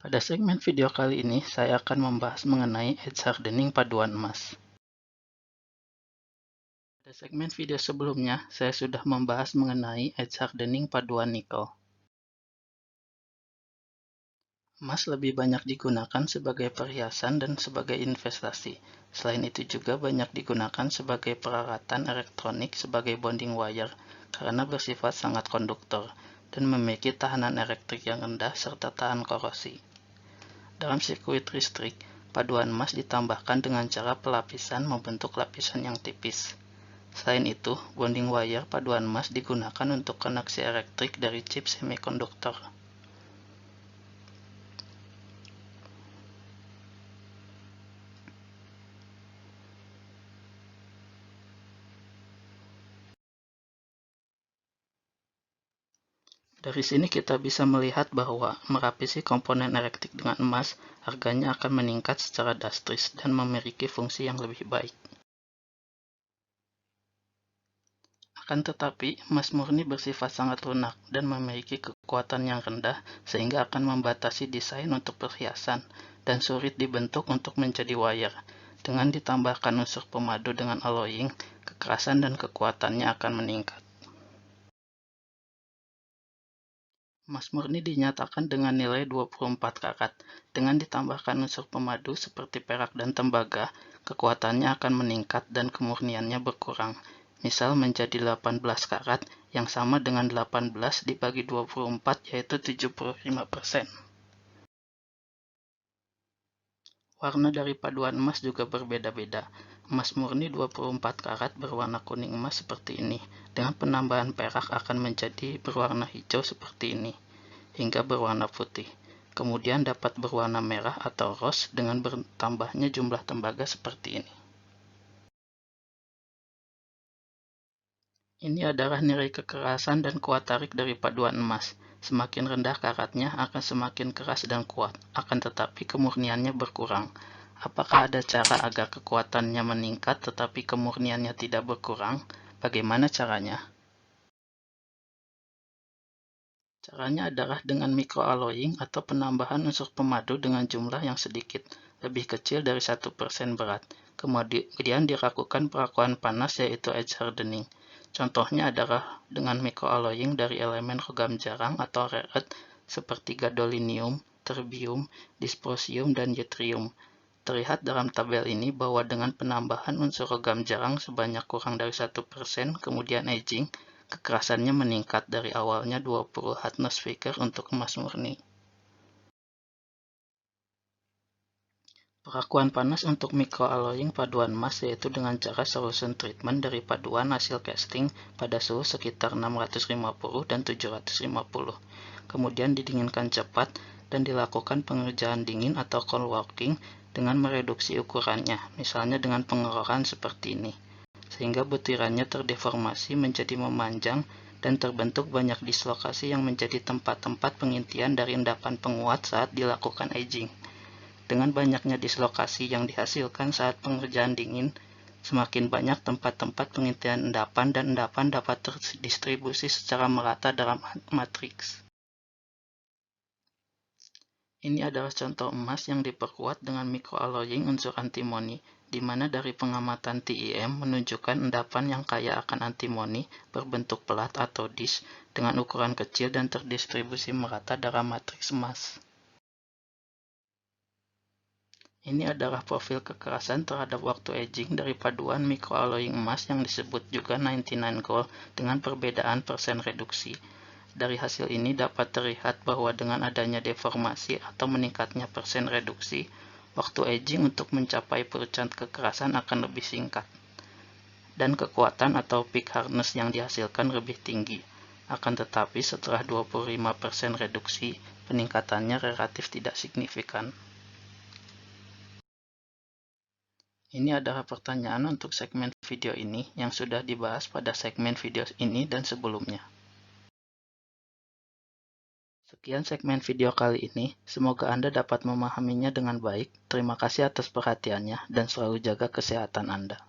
Pada segmen video kali ini, saya akan membahas mengenai edge hardening paduan emas. Pada segmen video sebelumnya, saya sudah membahas mengenai edge hardening paduan nikel. Emas lebih banyak digunakan sebagai perhiasan dan sebagai investasi. Selain itu juga banyak digunakan sebagai peralatan elektronik sebagai bonding wire karena bersifat sangat konduktor dan memiliki tahanan elektrik yang rendah serta tahan korosi. Dalam sirkuit listrik, paduan emas ditambahkan dengan cara pelapisan membentuk lapisan yang tipis. Selain itu, bonding wire paduan emas digunakan untuk koneksi elektrik dari chip semikonduktor. Dari sini kita bisa melihat bahwa merapisi komponen elektrik dengan emas, harganya akan meningkat secara drastis dan memiliki fungsi yang lebih baik. Akan tetapi, emas murni bersifat sangat lunak dan memiliki kekuatan yang rendah sehingga akan membatasi desain untuk perhiasan dan sulit dibentuk untuk menjadi wire. Dengan ditambahkan unsur pemadu dengan alloying, kekerasan dan kekuatannya akan meningkat. Emas murni dinyatakan dengan nilai 24 karat. Dengan ditambahkan unsur pemadu seperti perak dan tembaga, kekuatannya akan meningkat dan kemurniannya berkurang. Misal menjadi 18 karat yang sama dengan 18 dibagi 24 yaitu 75%. Warna dari paduan emas juga berbeda-beda. Emas murni 24 karat berwarna kuning emas seperti ini. Dengan penambahan perak akan menjadi berwarna hijau seperti ini, hingga berwarna putih. Kemudian dapat berwarna merah atau rose dengan bertambahnya jumlah tembaga seperti ini. Ini adalah nilai kekerasan dan kuat tarik dari paduan emas. Semakin rendah karatnya akan semakin keras dan kuat, akan tetapi kemurniannya berkurang. Apakah ada cara agar kekuatannya meningkat tetapi kemurniannya tidak berkurang? Bagaimana caranya? Caranya adalah dengan microalloying atau penambahan unsur pemadu dengan jumlah yang sedikit, lebih kecil dari 1% berat. Kemudian dilakukan perakuan panas yaitu edge hardening. Contohnya adalah dengan microalloying dari elemen logam jarang atau rare earth seperti gadolinium, terbium, dysprosium, dan yttrium. Terlihat dalam tabel ini bahwa dengan penambahan unsur logam jarang sebanyak kurang dari 1%, kemudian aging, kekerasannya meningkat dari awalnya 20 atmosfer untuk emas murni. Perakuan panas untuk microalloying paduan emas yaitu dengan cara solution treatment dari paduan hasil casting pada suhu sekitar 650 dan 750. Kemudian didinginkan cepat dan dilakukan pengerjaan dingin atau cold working dengan mereduksi ukurannya, misalnya dengan pengeroran seperti ini, sehingga butirannya terdeformasi menjadi memanjang dan terbentuk banyak dislokasi yang menjadi tempat-tempat pengintian dari endapan penguat saat dilakukan aging. Dengan banyaknya dislokasi yang dihasilkan saat pengerjaan dingin, semakin banyak tempat-tempat pengintian endapan dan endapan dapat terdistribusi secara merata dalam matriks. Ini adalah contoh emas yang diperkuat dengan microalloying unsur antimoni, di mana dari pengamatan TEM menunjukkan endapan yang kaya akan antimoni berbentuk pelat atau disk dengan ukuran kecil dan terdistribusi merata dalam matriks emas. Ini adalah profil kekerasan terhadap waktu aging dari paduan microalloying emas yang disebut juga 99 gold dengan perbedaan persen reduksi. Dari hasil ini dapat terlihat bahwa dengan adanya deformasi atau meningkatnya persen reduksi, waktu aging untuk mencapai puncak kekerasan akan lebih singkat. Dan kekuatan atau peak hardness yang dihasilkan lebih tinggi. Akan tetapi setelah 25% reduksi, peningkatannya relatif tidak signifikan. Ini adalah pertanyaan untuk segmen video ini yang sudah dibahas pada segmen video ini dan sebelumnya. Sekian segmen video kali ini, semoga Anda dapat memahaminya dengan baik. Terima kasih atas perhatiannya dan selalu jaga kesehatan Anda.